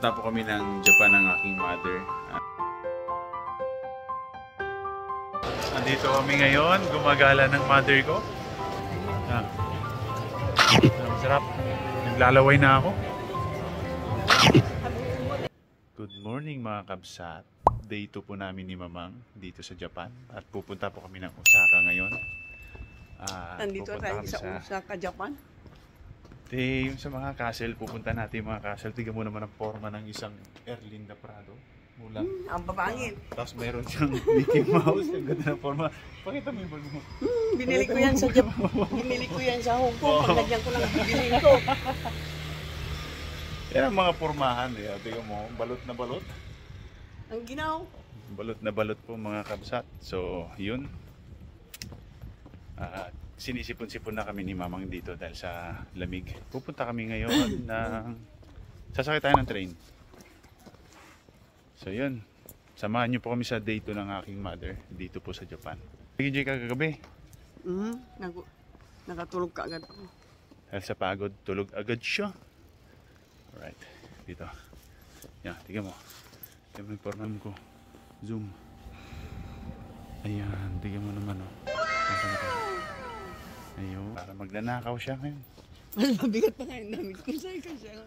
pupunta po kami ng Japan ng aking mother. Andito kami ngayon, gumagala ng mother ko. Masarap. Naglalaway na ako. Good morning mga kabsat. Day 2 po namin ni Mamang dito sa Japan. At pupunta po kami ng Osaka ngayon. Nandito tayo sa Osaka, Japan. Yung sa mga castle, pupunta natin yung mga castle. Tignan mo naman ang forma ng isang Erlinda Prado. Mula. Ang babangin. Tapos mayroon siyang Mickey Mouse. Ang ganda ng forma. Pakita mo yung bag mo. Binili ko yan sa Japan. Binili ko yan sa Hong Kong. Paglagyan ko lang binili ko. Yan ang mga formahan. Tignan mo, balot na balot. Ang ginaw. Balot na balot po mga kabsat. So, yun. Sinisipon-sipon na kami ni Mamang dito dahil sa lamig. Pupunta kami ngayon ng... Sasakay tayo ng train. So yun, samahan niyo po kami sa day 2 ng aking mother dito po sa Japan. Nag-enjoy ka kagabi? Nakatulog ka agad ako. Dahil sa pagod, tulog agad siya. Alright, dito. Yan, tignan mo. Tignan mo yung pornam ko. Zoom. Ayan, tignan mo naman oh. Ayun, para magnanakaw siya ngayon. Mas mabigat pa ngayon namin kung saan ka siya.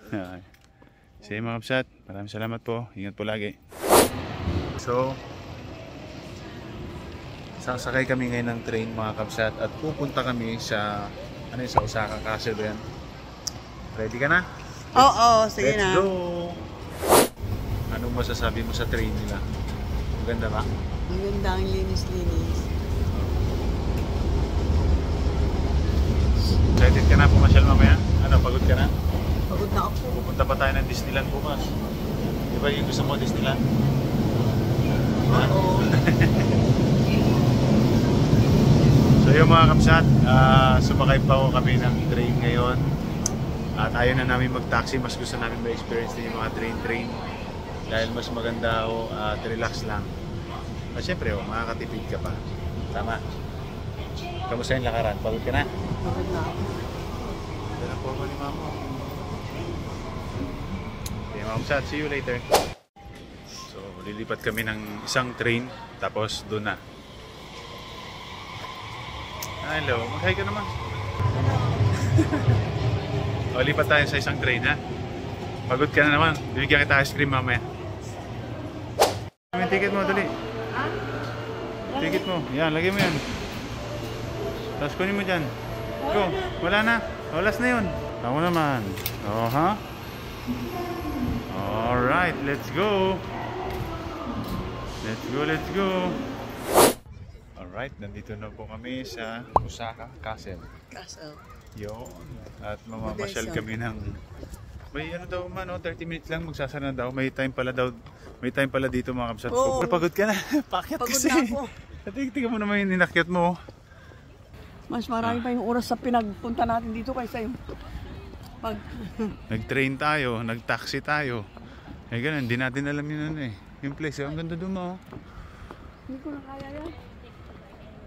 Sige mga kapsat, maraming salamat po. Ingat po lagi. So, sasakay kami ngayon ng train mga kapsat at pupunta kami sa sa Osaka Castle yan. Ready ka na? Oo, sige na. Let's go! Anong masasabi mo sa train nila? Maganda ba? Ang ganda, ang linis-linis. Excited ka na pumasyal mamaya? Ano, pagod ka na? Pagod na ako. Pupunta pa tayo ng Disneyland bukas. Di ba yung gusto mo Disneyland? Oo. So yung mga kapsat, sumakay pa ako kami ng train ngayon. At ayaw na namin mag-taxi, mas gusto namin ma-experience din yung mga train. Dahil mas maganda ako at relax lang. At syempre, makakatipid ka pa. Tama. Kamusta yung lakaran? Pagod ka na? Pagod na ako. Ganda na po ako ni Mama. Okay, mga kapsat, see you later. So, lilipat kami ng isang train, tapos doon na. Hello, mag-hi ka naman. O, lipat tayo sa isang train, ha? Pagod ka na naman. Bibigyan kita ice cream mamaya. Yung ticket mo, dali. Ticket mo. Yan, lagay mo yan. Tapos kunin mo dyan. Go. Wala na. Olas na yun. Ako naman. Oh, ha? Alright, let's go. Let's go, let's go. Alright, nandito na po kami sa Osaka Castle. Castle. Yun. At mamamasyal kami ng... May ano daw man, 30 minutes lang magsasara na daw. May time pala dito mga kapsat. Oo. Pagod ka na. Pakyat Pagod kasi. na ako. Tingnan mo naman yung inakyat mo. Mas marami pa yung oras sa pinagpunta natin dito kaysa yung pag... Nag-train tayo, nag-taxi tayo. Eh ganun, hindi natin alam yun ano eh. Yung place, ang ganda doon mo. Hindi ko na kaya yan.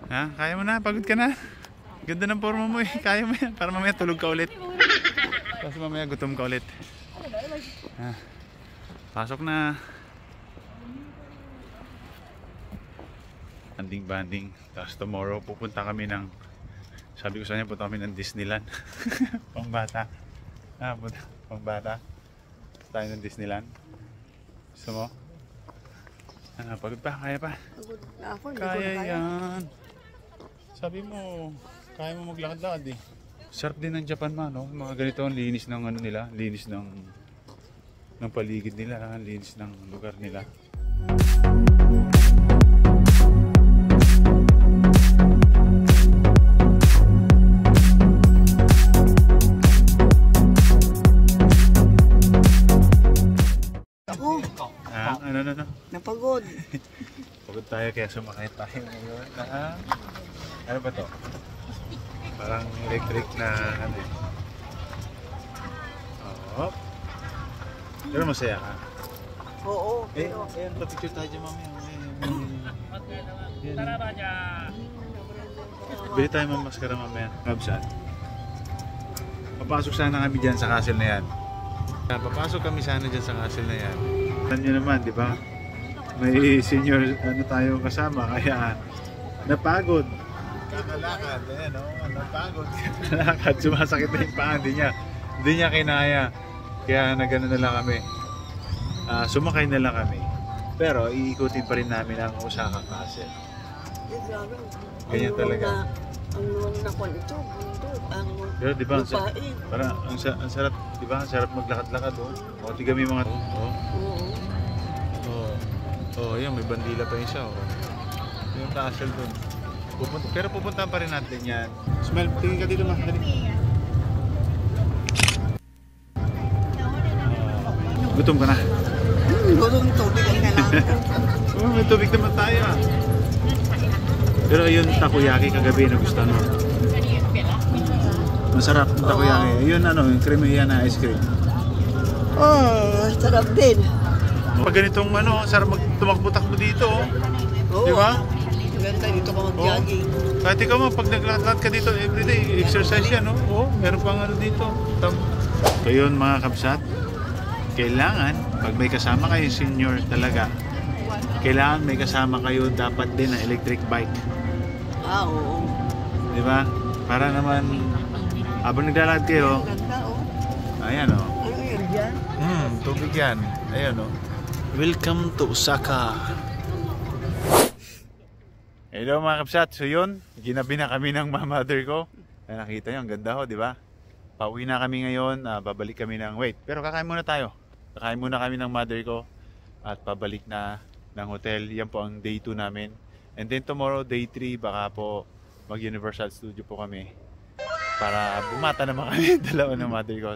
Ha? Kaya mo na? Pagod ka na? Ganda ng forma mo eh. Kaya mo yan. Para mamaya tulog ka ulit. Tapos mamaya gutom ka ulit. Ha? Pasok na. Banding-banding. Tapos tomorrow pupunta kami ng... Sabi ko sa kanya, punta kami ng Disneyland. Pangbata. Pangbata. Tayo ng Disneyland. Gusto mo? Pagod pa? Kaya pa? Pagod na ako. Kaya yan. Sabi mo, kaya mo maglakad-lakad eh. Sarap din ng Japan man, no? Mga ganito ang linis ng ano nila, linis ng paligid nila, linis ng lugar nila. Ano? Napagod. Pagod tayo kaya sumakay tayo ngayon na... Ano ba to? Parang electric na ano eh. Oh. Pero masaya ka? Oo. Ayan, pa-picture tayo dyan mamaya. Bili tayo mamaskara mamaya. Kabsat. Papasok sana kami dyan sa castle na yan. Papasok kami sana dyan sa castle na yan. Alam nyo naman, di ba? May senior tayo kasama, kaya napagod. Kakalakad, ayan o, napagod. Kakalakad, sumasakit na yung paa, hindi niya kinaya. Kaya nagano na lang kami. Sumakay na lang kami. Pero iikutin pa rin namin ang Osaka Castle. Ganyan talaga. Ang luwang na kwan ito, bundok, ang Pero di ba, lupain. parang ang sarap, di ba? Ang sarap maglakad-lakad, oh. O, tiga may mga, oh. Oo. Oh, yan, may bandila pa yun siya, oh. Yung castle dun. Pero pupuntahan pa rin natin yan. Smell, tingin ka dito, ma. Dali. Gutom ka na? Gutom tubig ang kailangan. Oh, may tubig naman tayo, ah. Pero yung takoyaki kagabi na gusto, no? Masarap yung takoyaki. Yun, yung creamy yan na ice cream. Sarap din. Pag ganitong sarap tumakbo-takbo dito, oh. Oo. Di ba? Ganda dito ka mag-jogging. Kahit ikaw mo, pag naglahat ka dito everyday, exercise yan, no? Oh, meron pang dito. So yun mga kabsat, kailangan, pag may kasama kayo senior talaga, kailangan may kasama kayo dapat din na electric bike. Oo. Di ba? Para naman, habang naglalakad kayo, Ganda, ayan, oh. Ano yun dyan? Tubig yan. Ayan, oh. Welcome to Osaka. Hello mga kapsat. So yun, ginabi na kami ng mother ko. Ay, nakita nyo, ang ganda ho, di ba? Pauwi na kami ngayon, babalik kami ng, pero kakain muna tayo. Kakain muna kami ng mother ko at pabalik na ng hotel. Yan po ang day 2 namin. And then tomorrow, day 3, baka po mag-Universal Studio po kami. Para bumata naman kami, dalawa ng mother ko.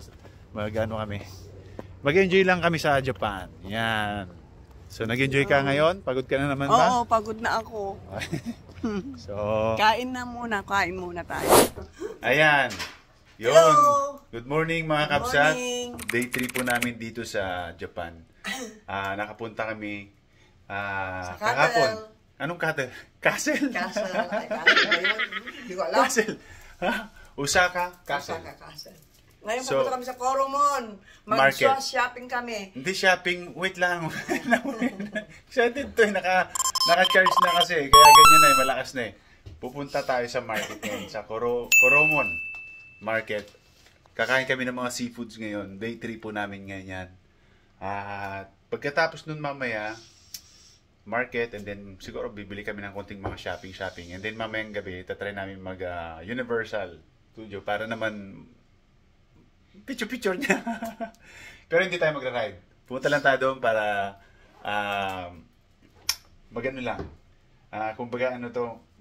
Mag-enjoy lang kami sa Japan. Yan. So, nag-enjoy ka ngayon? Pagod ka na naman ba? Oo, pagod na ako. So, Kain muna tayo. ayan. Yun. Hello! Good morning mga Good kapsat. morning. Day 3 po namin dito sa Japan. Nakapunta kami Sa kahapon. Castle. Anong castle? Castle? Castle. Ay, castle ba yun? Hindi ko alam. Castle. Ha? Osaka Castle. Osaka Castle. Ngayon So, pupunta kami sa Koromon. market. Mag-shopping kami. Hindi shopping, wait lang. Excited to, naka-charge na kasi, kaya ganyan na malakas na Pupunta tayo sa market ngayon, sa Koromon Market. Kakain kami ng mga seafoods ngayon. Day 3 po namin ngayon yan. At pagkatapos nun mamaya, market, and then siguro bibili kami ng konting mga shopping. And then mamayang gabi, tatry namin mag-Universal Studio para naman picture niya. Pero hindi tayo magra-ride. Pumunta lang tayo doon para mag-ano lang. Kumbaga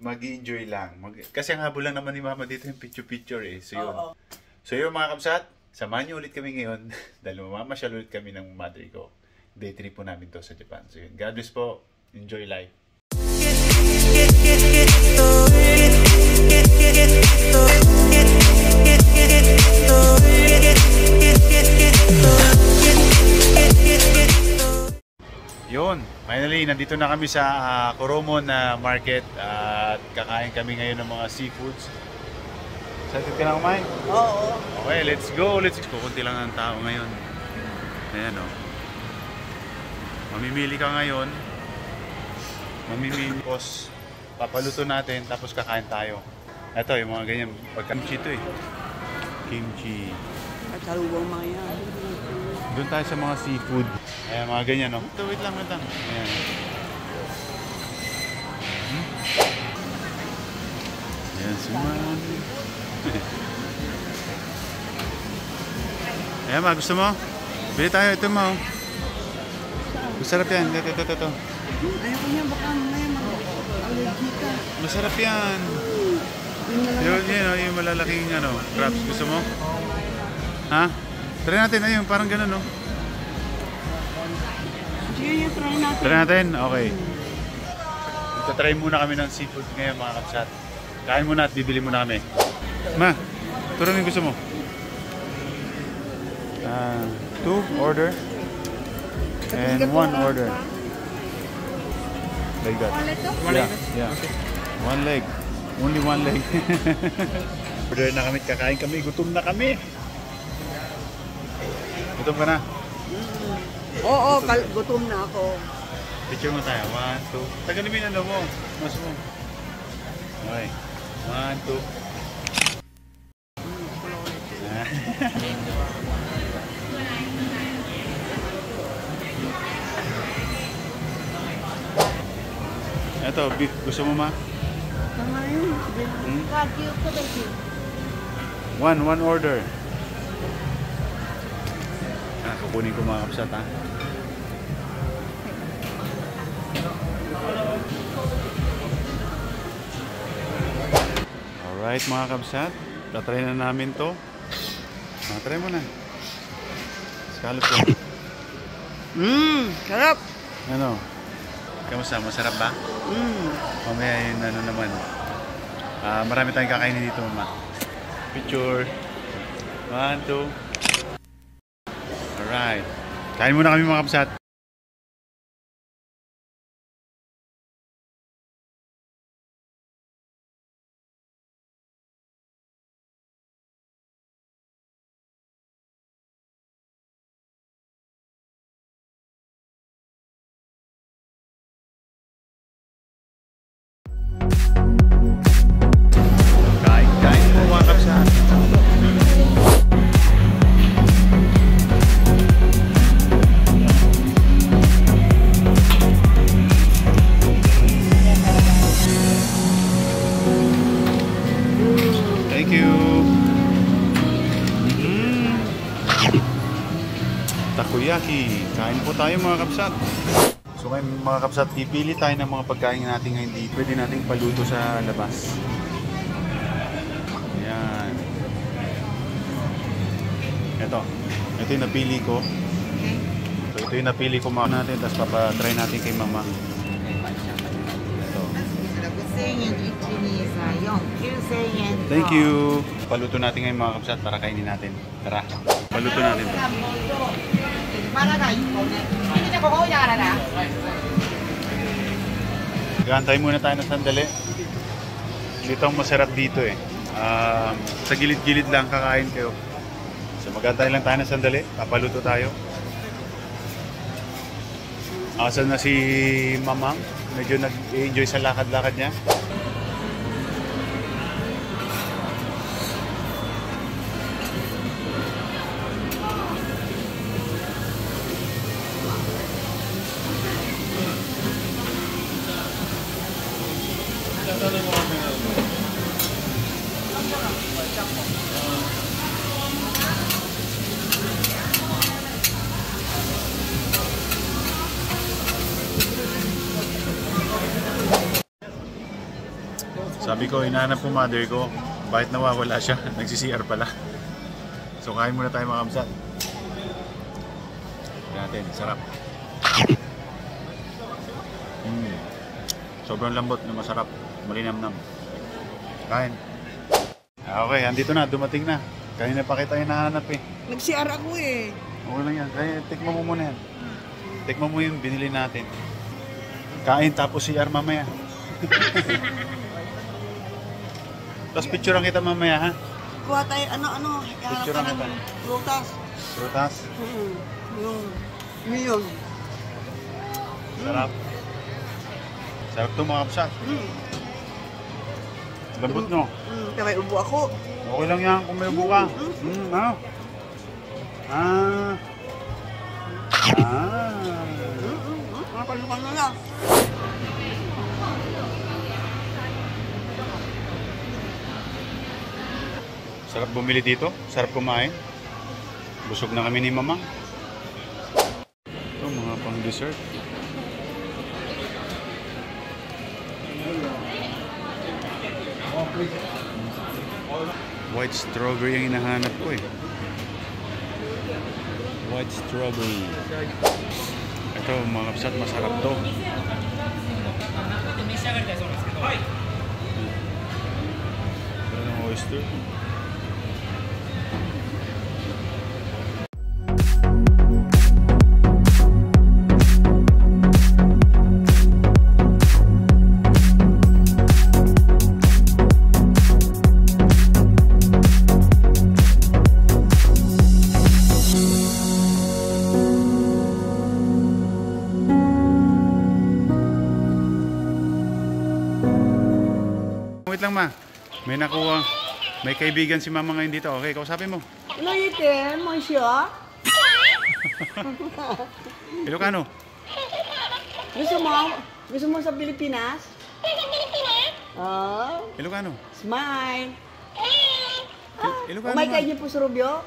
mag-enjoy lang. Kasi ang habol lang naman ni Mama dito yung picture So yun. Oo. So yun mga kapsat, samahan niyo ulit kami ngayon dahil mamamasyal ulit kami ng mother ko. Day 3 po namin to sa Japan. So yun. God bless po. Enjoy life. Yun, finally, nandito na kami sa Koromon Market at kakain kami ngayon ng mga seafoods. Excited ka na kumain? Oo. Okay, let's go. Kukunti lang ang tao ngayon. Ayan o. Mamimili ka ngayon. Tapos papaluto natin, tapos kakain tayo. Ito, yung mga ganyan. Pagka-kimchi ito Kimchi. At haluwang mga yan. Doon tayo sa mga seafood. Ayan, mga ganyan, no? Ito, wait lang. Ayan. Ayan, sumali. Ayan, ma, gusto mo? Bili tayo, ito mo. Masarap yan. Ito. Ayoko niya, baka mamaya mag-allergy ka. Masarap yan. Yung malalaking crabs. Gusto mo? Ha? Try natin. Ayun, parang gano'n, no? Sige, try natin. Try natin? Okay. Try muna kami ng seafood ngayon, mga kapsat. Kain muna at bibili muna kami. Ma, turun yung gusto mo. 2 order. And 1 order. Like that. Yeah. 1 leg. Only 1 leg. Order na kami, kakain kami, gutom na kami. Gutom ka na? Oo, gutom na ako. Picture mo tayo. 1, 2. Tagalin mo yung ano mo. Mas mo. Okay. 1, 2. Ito, beef. Gusto mo ma? Tama yun. One order. Kukunin ko mga kapsat ha. Alright mga kapsat. Tatry na namin to. Try mo na. Scallop ko. Sarap. Ano? Kamusta? Masarap ba? Mamaya yun ano naman. Marami tayong kakainin dito mama. Picture. 1, 2. Alright. Kain muna kami mga kapsat. Kain po mga kapsat. Thank you. Takoyaki. Kain po tayo mga kapsat. So ngayon mga kapsat, pipili tayo ng mga pagkain natin ngayon dito. Pwede nating paluto sa labas. Ayan. Ito yung napili ko. So ito yung napili ko mga natin. Tapos papatry natin kay mama. Ito. Thank you. Paluto natin ngayon mga kapsat para kainin natin. Tara. Paluto natin ito. Gantay muna tayo ng sandali. Dito ang masarap dito eh. Sa gilid-gilid lang kakain kayo. So magantay lang tayo ng sandali. Papaluto tayo. Asan na si Mamang? Medyo nag-enjoy sa lakad-lakad niya. Sabi ko, hinahanap ko mother ko. Bakit nawawala siya? Nagsi-CR pala. So kain muna tayo mga kamsat. Natin, sarap. Sobrang lambot na masarap. Malinamnam. Kain. Okay, andito na. Dumating na. Kanina pa kita hinahanap eh. Nag-CR ako eh. Okay lang yan. Kaya tikman mo muna yan. Tikman mo yung binili natin. Kain tapos CR mamaya. Tapos picturean kita mamaya ha. Kuha tayo, ano, Picturean kita. Prutas. Prutas? Yung Sarap. Sarap ito mga kapsat. Lambot no? May ubo ako. Okay lang yan kung may ubo ka. Ano? Nakalukan na lang. Sarap bumili dito. Sarap kumain. Busog na kami ni Mama. Ito mga pang dessert. White strawberry ang hinahanap ko eh. White strawberry. Ito mga kapsat, masarap to. Ito ng oyster. Wait lang, ma. May nakuha. May kaibigan si mama ngayon dito. Okay, kausapin mo. Ano itin? Monsieur? Ilocano. Gusto mo? Gusto mo sa Pilipinas? Oh, Ilocano. smile. Ilocano, Umay niyo po sa Rubio?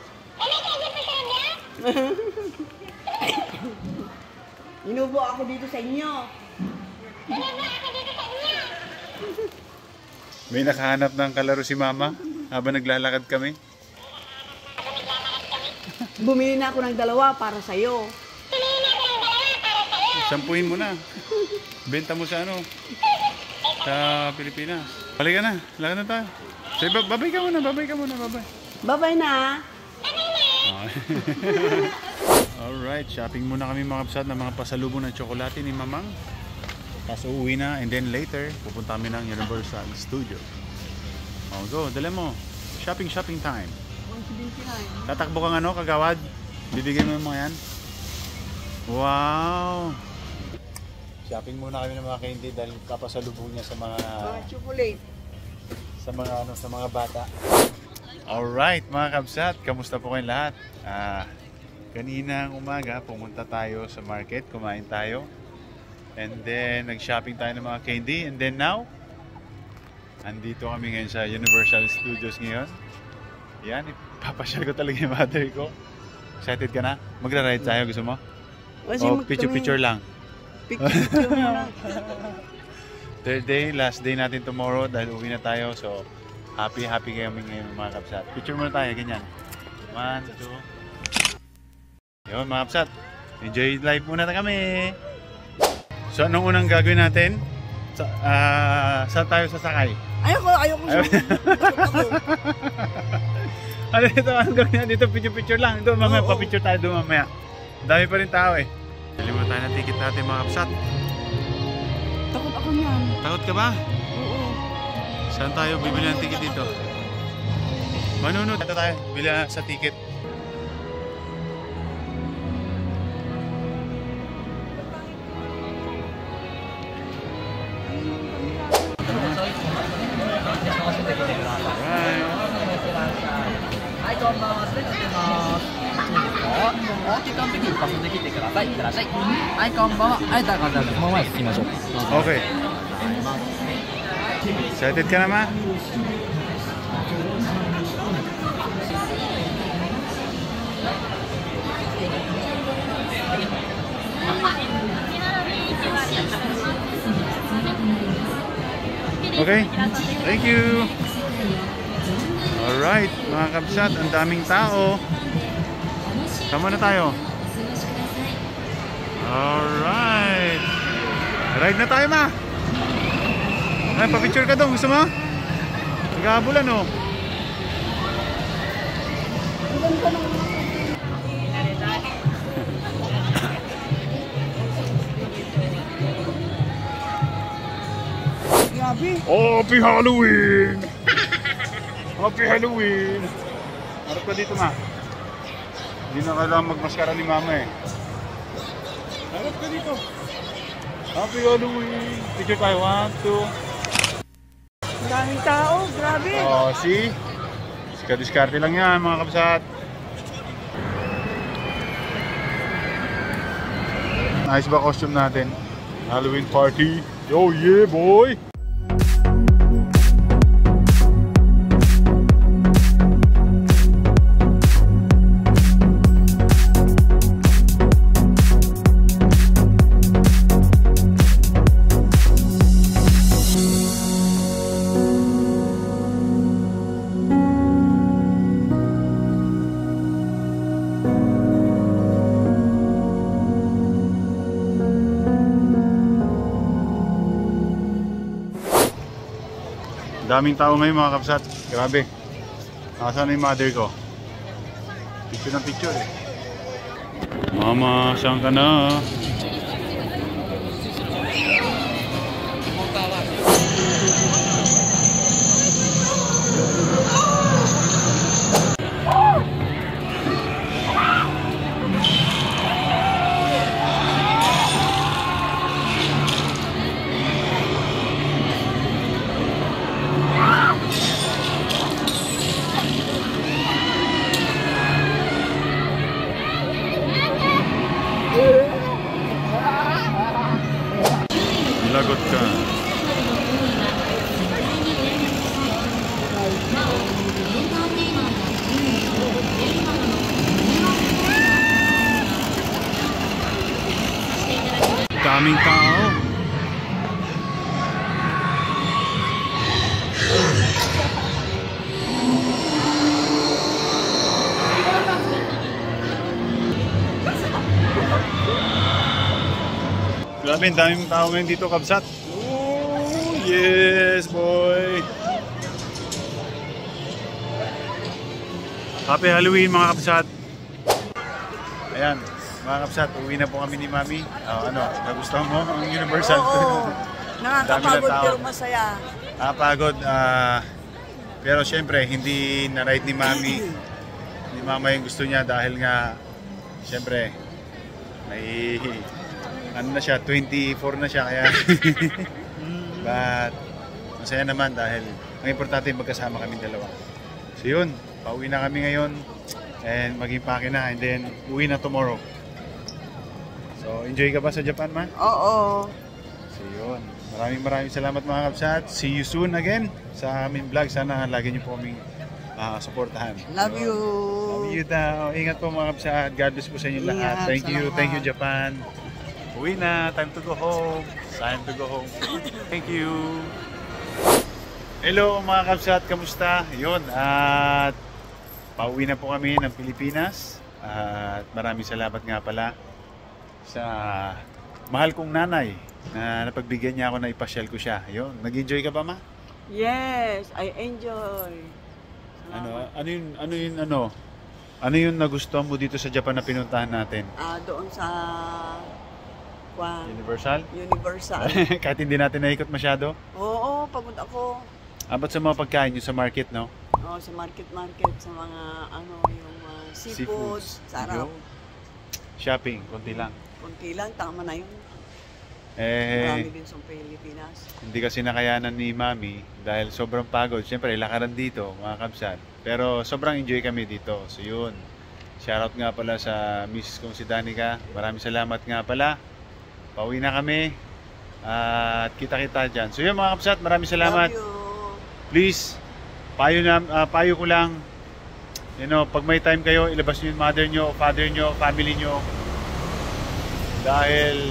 Inubo ako dito sa inyo. May nakahanap ng kalaro si mama habang naglalakad kami. Bumili na ako ng 2 para sa'yo. Sampuhin mo na. Benta mo sa ano? Sa Pilipinas. Halika na. Lakad na tayo. Say, babay ka muna. Babay ka muna. Babay. Bye-bye na. Alright. Shopping muna kami mga kapsat ng mga pasalubong ng tsokolate ni Mamang. Tapos uuwi na. And then later, pupunta kami ng Universal Studio. Oh, go. Dali mo. Shopping time. 179. Tatakbo kang ano, kagawad? Bibigyan mo yung mga yan? Wow! Shopping muna kami ng mga candy dahil kapasalubong niya sa mga Chocolate. sa mga bata. Alright mga kabsat, kamusta po kayong lahat? Kaninang umaga pumunta tayo sa market, kumain tayo. And then nag-shopping tayo ng mga candy. And then now, andito kami ngayon sa Universal Studios ngayon. Yan, ipapasyal ko talaga yung mother ko. Excited ka na? Magra-ride tayo, gusto mo? O picture lang. Picture muna. Third day, last day natin tomorrow dahil uwi na tayo. So, happy kami ngayon mga kapsat. Picture muna tayo, ganyan. 1, 2. Yun mga kapsat. Enjoy life muna na kami. So, anong unang gagawin natin? Saan tayo sasakay? Ayoko. Ano dito? Anong gagawin natin dito? Picture lang. Doon mamaya, pa-picture tayo doon mamaya. Dami pa rin tao eh. Dalimutan tayo ng ticket natin mga kapsat. Takot ako niyan. Takot ka ba? Oo. Saan tayo bibili ng ticket dito? Manunod. Ito tayo, bili sa ticket. Okay. Excited ka na, ma? Okay, thank you. Alright, mga kabsat, ang daming tao. Tama na tayo. Alright. Ride na tayo, ma. Ay, pa-picture ka doon. Gusto mo? Nag-aabulan, oh. Grabe. Happy Halloween! Happy Halloween! Harap ka dito, ma. Hindi na kailangan magmaskara ni mama eh. Harap ka dito. Happy Halloween! Picture tayo. 1, 2. Ang daming tao. Grabe. Oh, see? Diskarte lang yan, mga kapsat. Nice ba costume natin? Halloween party. Oh yeah, boy! Daming tao ngayon mga kapsat. Grabe. Nasaan na yung mother ko? Picture ng picture eh. Mama, saan ka na? Daming tao. Grabe, ang daming tao ngayon dito, Kabsat. Oh, yes, boy! Happy Halloween, mga Kabsat! Ayan, mga Kabsat, uwi na po kami ni Mami. Ano, nagustuhan mo ang Universal? Oo. Nakakapagod tao. pero masaya. Nakapagod, pero syempre, hindi na-ride ni Mami. Ni Mama yung gusto niya dahil nga, syempre, may... ano na siya, 24 na siya kaya but masaya naman dahil ang importante magkasama kami dalawa. So yun, pauwi na kami ngayon and mag-impake na and then uwi na tomorrow. So enjoy ka ba sa Japan, Ma? Oo. So yun, maraming salamat mga Kabsat. See you soon again sa aming vlog. Sana lagi niyo po kaming supportahan. Love you. Love you daw. Ingat po mga Kabsat. God bless po sa inyo lahat. Ingat, Thank you Japan. Uwi na, time to go home. Time to go home. Thank you. Hello mga Kabsat, kamusta? Yun, at pauwi na po kami ng Pilipinas. At maraming salamat nga pala sa mahal kong nanay na napagbigyan niya ako na ipasyal ko siya. Yun, nag-enjoy ka ba, Ma? Yes, I enjoy. Ano yung nagustuhan mo dito sa Japan na pinuntahan natin? Doon sa Universal? Universal. Kahit hindi natin naikot masyado? Oo, pagod ako. Ba't sa mga pagkain yung sa market, no? Oo, sa market, sa mga yung seafoods. Sarap. Shopping, konti lang. Kunti lang, tama na yun. Eh, Marami din sa Pilipinas. hindi kasi nakayanan ni Mami dahil sobrang pagod. Siyempre, lakaran dito, mga Kabsat. Pero sobrang enjoy kami dito. So yun, shoutout nga pala sa miss kong si Danica. Maraming salamat nga pala. Pauwi na kami at kita-kita dyan. So yun mga Kabsat, maraming salamat. Love you. Please, payo ko lang, pag may time kayo, ilabas nyo yung mother nyo, father nyo, family nyo. Dahil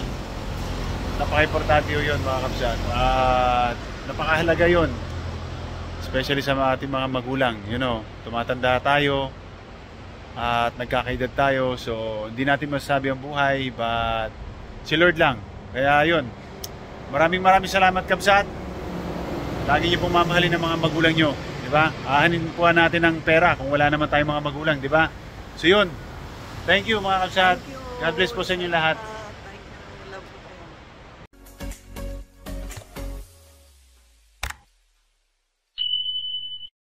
napaka-importante yun mga Kabsat. At napakahalaga yun. Especially sa ating mga magulang. Tumatanda tayo at nagkakaedad tayo. So, hindi natin masasabi ang buhay, but si Lord lang. Kaya yun, maraming salamat Kabsat. Lagi niyo pong mamahalin ng mga magulang nyo, di ba? Ahanin po natin ng pera kung wala naman tayong mga magulang, di ba? So yun, thank you mga Kabsat. God bless po sa inyo lahat.